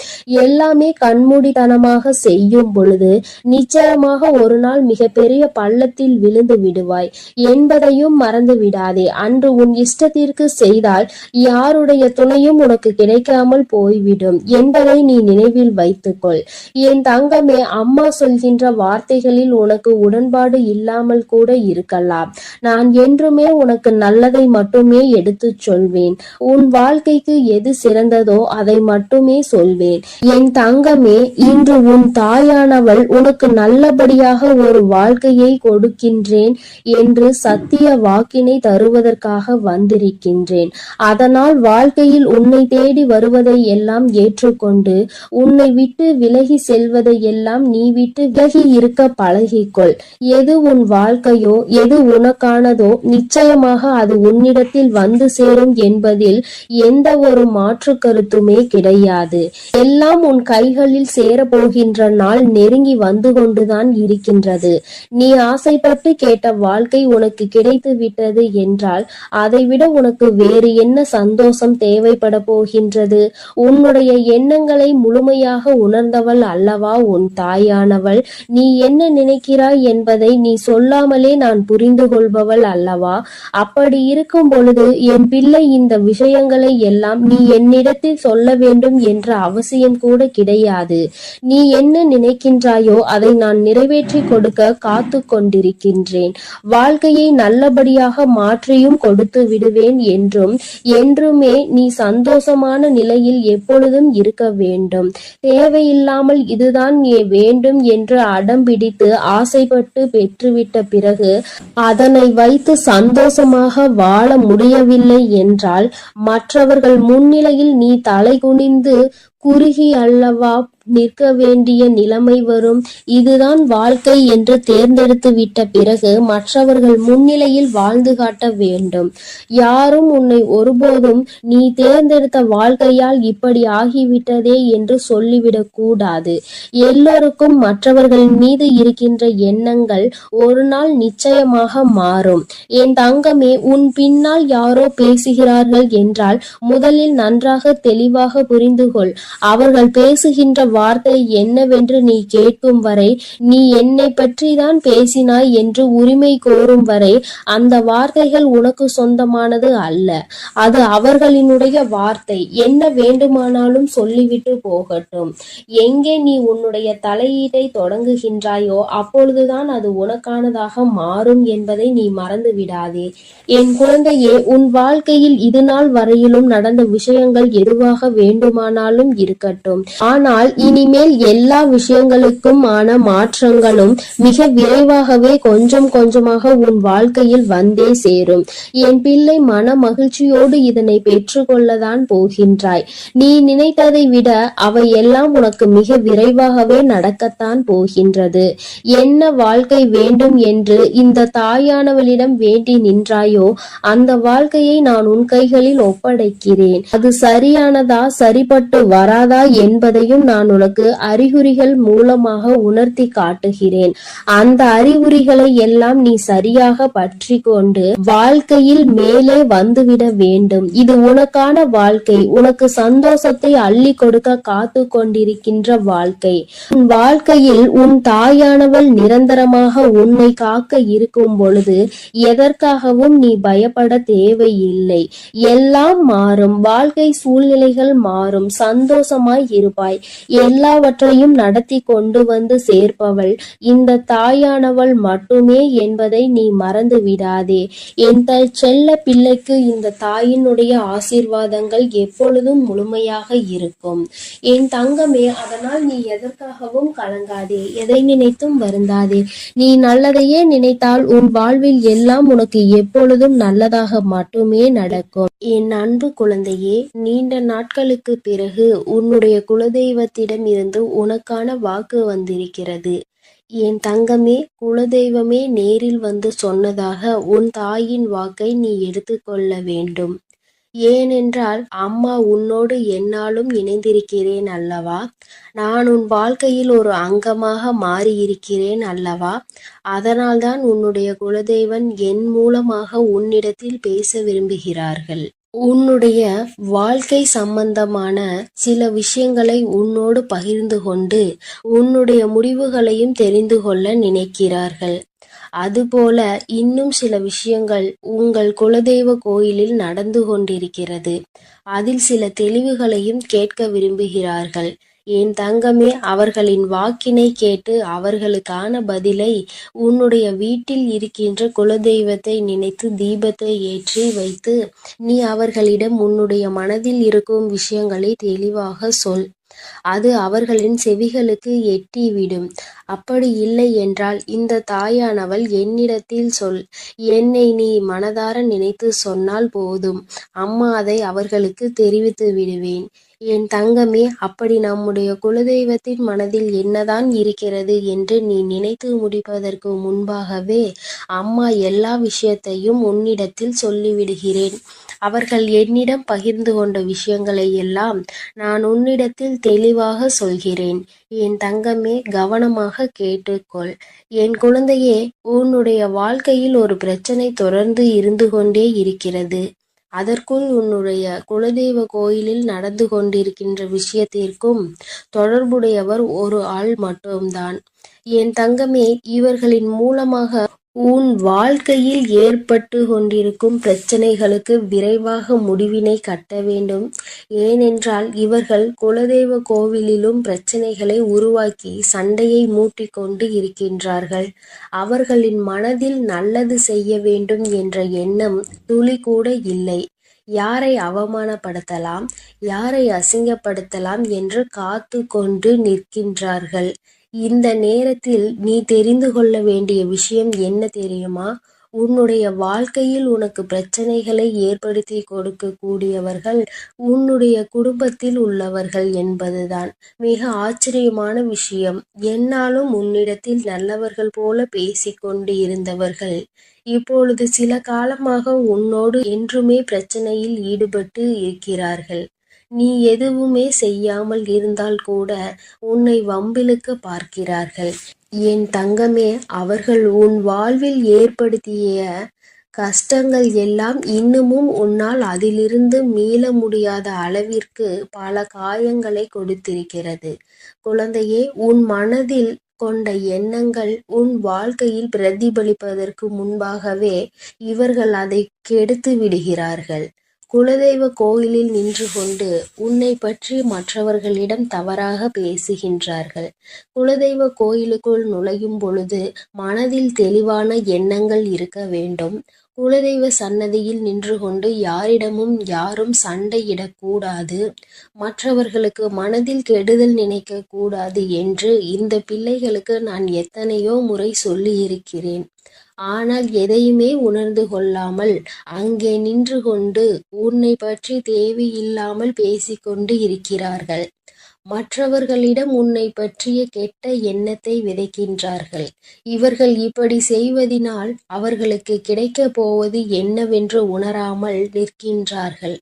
எல்லாமே கண்மூடித்தனமாக செய்யும் பொழுது நிச்சயமாக ஒரு நாள் மிகப்பெரிய பள்ளத்தில் விழுந்து விடுவாய் என்பதையும் மறந்து விடாதே. அன்று உன் இஷ்டத்திற்கு செய்தால் யாருடைய துணையும் உனக்கு உனக்கு கிடைக்காமல் போய்விடும் என்பதை நீ நினைவில் வைத்துக்கொள். என் தங்கமே, அம்மா சொல்கின்ற வார்த்தைகளில் உனக்கு உடன்பாடு இல்லாமல் கூட இருக்கலாம். நான் என்றுமே உனக்கு நல்லதை மட்டுமே எடுத்துச் சொல்வேன். உன் வாழ்க்கைக்கு எது சிறந்ததோ அதை மட்டுமே சொல்வேன். என் தங்கமே, இன்று உன் தாயானவள் உனக்கு நல்லபடியாக ஒரு வாழ்க்கையை கொடுக்கின்றேன் என்று சத்திய வாக்கினை தருவதற்காக வந்திருக்கின்றேன். அதனால் வாழ்க்கையில் உன்னை தேடி வருவதை எல்லாம் ஏற்றுக்கொண்டு உன்னை விட்டு விலகி செல்வதை எல்லாம் நீ விட்டு விலகி இருக்க பழகிக்கொள். எது உன் வாழ்க்கையோ எது உனக்கானதோ நிச்சயமாக அது உன்னிடத்தில் வந்து சேரும் என்பதில் எந்த ஒரு மாற்று கருத்துமே கிடையாது. எல்லாம் உன் கைகளில் சேரப்போகின்ற நாள் நெருங்கி வந்து கொண்டுதான் இருக்கின்றது. நீ ஆசைப்பட்டு கேட்ட வாழ்க்கை உனக்கு கிடைத்து விட்டது என்றால் அதைவிட உனக்கு வேறு என்ன சந்தோஷம் தேவைப்பட போகின்றது? உன்னுடைய எண்ணங்களை முழுமையாக உணர்ந்தவள் அல்லவா உன் தாயானவள். நீ என்ன நினைக்கிறாய் என்பதை நீ சொல்லாமலே நான் புரிந்து கொள்பவள் அல்லவா. அப்படி இருக்கும் பொழுது என் பிள்ளை, இந்த விஷயங்களை எல்லாம் நீ என்னிடத்தில் சொல்ல வேண்டும் என்ற அவசியம் கூட கிடையாது. நீ என்ன நினைக்கின்றாயோ அதை நான் நிறைவேற்றி கொடுக்க காத்து கொண்டிருக்கின்றேன். வாழ்க்கையை நல்லபடியாக மாற்றியும் கொடுத்து விடுவேன் என்றும் என்றுமே நீ சந்தோஷமான நிலையில் எப்பொழுதும் இருக்க வேண்டும். தேவையில்லாமல் இதுதான் வேண்டும் என்று அடம் பிடித்து ஆசைப்பட்டு பெற்றுவிட்ட பிறகு அதனை வைத்து சந்தோஷமாக வாழ முடியவில்லை என்றால் மற்றவர்கள் முன்னிலையில் நீ தலை குனிந்து குறுகி அல்லவா நிற்க வேண்டிய நிலைமை வரும். இதுதான் வாழ்க்கை என்று தேர்ந்தெடுத்து விட்ட பிறகு மற்றவர்கள் முன்னிலையில் வாழ்ந்து காட்ட வேண்டும். யாரும் உன்னை ஒருபோதும் நீ தேர்ந்தெடுத்த வாழ்க்கையால் இப்படி ஆகிவிட்டதே என்று சொல்லிவிடக் கூடாது. எல்லோருக்கும் மற்றவர்கள் மீது இருக்கின்ற எண்ணங்கள் ஒரு நாள் நிச்சயமாக மாறும். என் தங்கமே, உன் பின்னால் யாரோ பேசுகிறார்கள் என்றால் முதலில் நன்றாக தெளிவாக புரிந்து கொள். அவர்கள் பேசுகின்ற வார்த்தை என்னவென்று நீ கேட்கும் வரை, நீ என்னை பற்றி தான் பேசினாய் என்று உரிமை கோரும் வரை அந்த வார்த்தைகள் உனக்கு சொந்தமானது அல்ல. அது அவர்களினுடைய வார்த்தை. என்ன வேண்டுமானாலும் சொல்லிவிட்டு போகட்டும். எங்கே நீ உன்னுடைய தலையீட்டை தொடங்குகின்றாயோ அப்பொழுதுதான் அது உனக்கானதாக மாறும் என்பதை நீ மறந்து விடாதே. என் குழந்தையே, உன் வாழ்க்கையில் இது நாள் வரையிலும் நடந்த விஷயங்கள் எதுவாக வேண்டுமானாலும் இருக்கட்டும். ஆனால் இனிமேல் எல்லா விஷயங்களுக்கும் ஆன மாற்றங்களும் மிக விரைவாகவே கொஞ்சம் கொஞ்சமாக உன் வாழ்க்கையில் வந்தே சேரும். என் பிள்ளை, மன மகிழ்ச்சியோடு இதனை பெற்றுக்கொள்ளதான் போகின்றாய். நீ நினைத்ததை விட அவை எல்லாம் உனக்கு மிக விரைவாகவே நடக்கத்தான் போகின்றது. என்ன வாழ்க்கை வேண்டும் என்று இந்த தாயானவளிடம் வேண்டி நின்றாயோ அந்த வாழ்க்கையை நான் உன் கைகளில் ஒப்படைக்கிறேன். அது சரியானதா சரிபட்டு வராதா என்பதையும் நான் உனக்கு அறிகுறிகள் மூலமாக உணர்த்தி காட்டுகிறேன். அந்த அறிகுறிகளை எல்லாம் நீ சரியாக பற்றி கொண்டு வாழ்க்கையில் மேலே வந்துவிட வேண்டும். இது உனக்கான வாழ்க்கை. உனக்கு சந்தோஷத்தை அள்ளி கொடுக்க காத்து கொண்டிருக்கின்ற வாழ்க்கை. உன் வாழ்க்கையில் உன் தாயானவள் நிரந்தரமாக உன்னை காக்க இருக்கும் பொழுது எதற்காகவும் நீ பயப்பட தேவையில்லை. எல்லாம் மாறும். வாழ்க்கை சூழ்நிலைகள் மாறும். சந்தோஷமாய் இருப்பாய். எல்லாவற்றையும் நடத்தி கொண்டு வந்து சேர்ப்பவள் இந்த தாயானவள் மட்டுமே என்பதை நீ மறந்து விடாதே. என் செல்ல பிள்ளைக்கு இந்த தாயினுடைய ஆசீர்வாதங்கள் எப்பொழுதும் முழுமையாக இருக்கும். என் தங்கமே, அதனால் நீ எதற்காகவும் கலங்காதே. எதை நினைத்தும் வருந்தாதே. நீ நல்லதையே நினைத்தால் உன் வாழ்வில் எல்லாம் உனக்கு எப்பொழுதும் நல்லதாக மட்டுமே நடக்கும். என் அன்பு குழந்தையே, நீண்ட நாட்களுக்கு பிறகு உன்னுடைய குலதெய்வத்திடம் இருந்து உனக்கான வாக்கு வந்திருக்கிறது. என் தங்கமே, குலதெய்வமே நேரில் வந்து சொன்னதாக உன் தாயின் வாக்கை நீ எடுத்துக்கொள்ள வேண்டும். ஏனென்றால் அம்மா உன்னோடு எந்நாளும் இணைந்திருக்கிறேன் அல்லவா. நான் உன் வாழ்க்கையில் ஒரு அங்கமாக மாறியிருக்கிறேன் அல்லவா. அதனால்தான் உன்னுடைய குலதெய்வன் என் மூலமாக உன்னிடத்தில் பேச விரும்புகிறார்கள். உன்னுடைய வாழ்க்கை சம்பந்தமான சில விஷயங்களை உன்னோடு பகிர்ந்து கொண்டு உன்னுடைய முடிவுகளையும் தெரிந்து கொள்ள நினைக்கிறார்கள். அதுபோல இன்னும் சில விஷயங்கள் உங்கள் குலதெய்வ கோயிலில் நடந்து கொண்டிருக்கிறது. அதில் சில தெளிவுகளையும் கேட்க விரும்புகிறார்கள். என் தங்கமே, அவர்களின் வாக்கினை கேட்டு அவர்களுக்கான பதிலை உன்னுடைய வீட்டில் இருக்கின்ற குலதெய்வத்தை நினைத்து தீபத்தை ஏற்றி வைத்து நீ அவர்களிடம் உன்னுடைய மனதில் இருக்கும் விஷயங்களை தெளிவாக சொல். அது அவர்களின் செவிகளுக்கு எட்டிவிடும். அப்படி இல்லை என்றால் இந்த தாயானவள் என்னிடத்தில் சொல். என்னை நீ மனதார நினைத்து சொன்னால் போதும், அம்மா அதை அவர்களுக்கு தெரிவித்து விடுவேன். என் தங்கமே, அப்படி நம்முடைய குலதெய்வத்தின் மனதில் என்னதான் இருக்கிறது என்று நீ நினைத்து முடிப்பதற்கு முன்பாகவே அம்மா எல்லா விஷயத்தையும் உன்னிடத்தில் சொல்லிவிடுகிறேன். அவர்கள் என்னிடம் பகிர்ந்து கொண்ட விஷயங்களை எல்லாம் நான் உன்னிடத்தில் தெளிவாக சொல்கிறேன். என் தங்கமே, கவனமாக கேட்டுக்கொள். என் குழந்தையே, உன்னுடைய வாழ்க்கையில் ஒரு பிரச்சனை தொடர்ந்து இருந்து கொண்டே இருக்கிறது. அதற்குள் உன்னுடைய குலதெய்வ கோயிலில் நடந்து கொண்டிருக்கின்ற விஷயத்திற்கும் தொடர்புடையவர் ஒரு ஆள் மட்டும்தான். என் தங்கமே, இவர்களின் மூலமாக உன் வாழ்க்கையில் ஏற்பட்டு கொண்டிருக்கும் பிரச்சனைகளுக்கு விரைவாக முடிவினை கட்ட வேண்டும். ஏனென்றால் இவர்கள் குலதெய்வ கோவிலிலும் பிரச்சனைகளை உருவாக்கி சண்டையை மூட்டிக்கொண்டு இருக்கின்றார்கள். அவர்களின் மனதில் நல்லது செய்ய வேண்டும் என்ற எண்ணம் துளி கூட இல்லை. யாரை அவமானப்படுத்தலாம், யாரை அசிங்கப்படுத்தலாம் என்று காத்து கொண்டு நிற்கின்றார்கள். இந்த நேரத்தில் நீ தெரிந்து கொள்ள வேண்டிய விஷயம் என்ன தெரியுமா? உன்னுடைய வாழ்க்கையில் உனக்கு பிரச்சனைகளை ஏற்படுத்தி கொடுக்கக்கூடியவர்கள் உன்னுடைய குடும்பத்தில் உள்ளவர்கள் என்பதுதான் மிக ஆச்சரியமான விஷயம். என்னாலும் உன்னிடத்தில் நல்லவர்கள் போல பேசிக்கொண்டு இருந்தவர்கள் இப்பொழுது சில காலமாக உன்னோடு என்றுமே பிரச்சனையில் ஈடுபட்டு இருக்கிறார்கள். நீ எதுவுமே செய்யாமல் இருந்தால் கூட உன்னை வம்பிழுக்க பார்க்கிறார்கள். என் தங்கமே, அவர்கள் உன் வாழ்வில் ஏற்படுத்திய கஷ்டங்கள் எல்லாம் இன்னமும் உன்னால் அதிலிருந்து மீள முடியாத அளவிற்கு பல காயங்களை கொடுத்திருக்கிறது. குழந்தையே, உன் மனதில் கொண்ட எண்ணங்கள் உன் வாழ்க்கையில் பிரதிபலிப்பதற்கு முன்பாகவே இவர்கள் அதை கெடுத்து விடுகிறார்கள். குலதெய்வ கோயிலில் நின்று கொண்டு உன்னை பற்றி மற்றவர்களிடம் தவறாக பேசுகின்றார்கள். குலதெய்வ கோயிலுக்குள் நுழையும் பொழுது மனதில் தெளிவான எண்ணங்கள் இருக்க வேண்டும். குலதெய்வ சன்னதியில் நின்று கொண்டு யாரிடமும் யாரும் சண்டையிடக்கூடாது, மற்றவர்களுக்கு மனதில் கெடுதல் நினைக்க கூடாது என்று இந்த பிள்ளைகளுக்கு நான் எத்தனையோ முறை சொல்லி இருக்கிறேன். ஆனால் எதையுமே உணர்ந்து கொள்ளாமல் அங்கே நின்று கொண்டு உன்னை பற்றி தேவையில்லாமல் பேசிக்கொண்டு இருக்கிறார்கள். மற்றவர்களிடம் உன்னை பற்றிய கெட்ட எண்ணத்தை விதைக்கின்றார்கள். இவர்கள் இப்படி செய்வதினால் அவர்களுக்கு கிடைக்கப் போவது என்னவென்று உணராமல் நிற்கின்றார்கள்.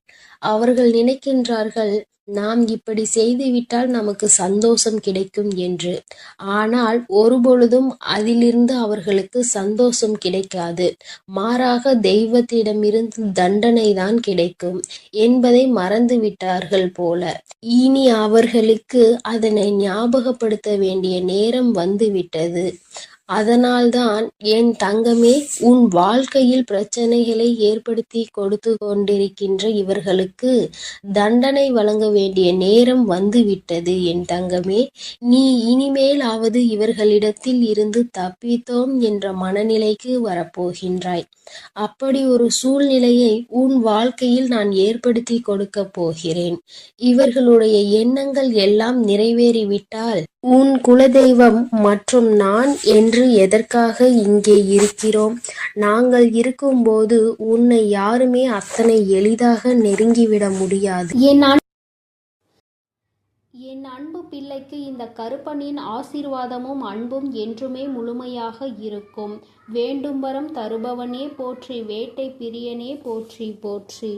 அவர்கள் நினைக்கின்றார்கள், நாம் இப்படி செய்துவிட்டால் நமக்கு சந்தோஷம் கிடைக்கும் என்று. ஆனால் ஒருபொழுதும் அதிலிருந்து அவர்களுக்கு சந்தோஷம் கிடைக்காது. மாறாக தெய்வத்திடமிருந்து தண்டனை தான் கிடைக்கும் என்பதை மறந்து விட்டார்கள் போல. இனி அவர்களுக்கு அதனை ஞாபகப்படுத்த வேண்டிய நேரம் வந்துவிட்டது. அதனால்தான் என் தங்கமே, உன் வாழ்க்கையில் பிரச்சனைகளை ஏற்படுத்தி கொடுத்து கொண்டிருக்கின்ற இவர்களுக்கு தண்டனை வழங்க வேண்டிய நேரம் வந்துவிட்டது. என் தங்கமே, நீ இனிமேலாவது இவர்களிடத்தில் இருந்து தப்பித்தோம் என்ற மனநிலைக்கு வரப்போகின்றாய். அப்படி ஒரு சூழ்நிலையை உன் வாழ்க்கையில் நான் ஏற்படுத்தி கொடுக்க போகிறேன். இவர்களுடைய எண்ணங்கள் எல்லாம் நிறைவேறிவிட்டால் உன் குலதெய்வம் மற்றும் நான் என்று எதற்காக இங்கே இருக்கிறோம்? நாங்கள் இருக்கும்போது உன்னை யாருமே அத்தனை எளிதாக நெருங்கிவிட முடியாது. என் அன்பு பிள்ளைக்கு இந்த கருப்பனின் ஆசீர்வாதமும் அன்பும் என்றுமே முழுமையாக இருக்கும். வேண்டும் வரம் தருபவனே போற்றி, வேட்டை பிரியனே போற்றி போற்றி.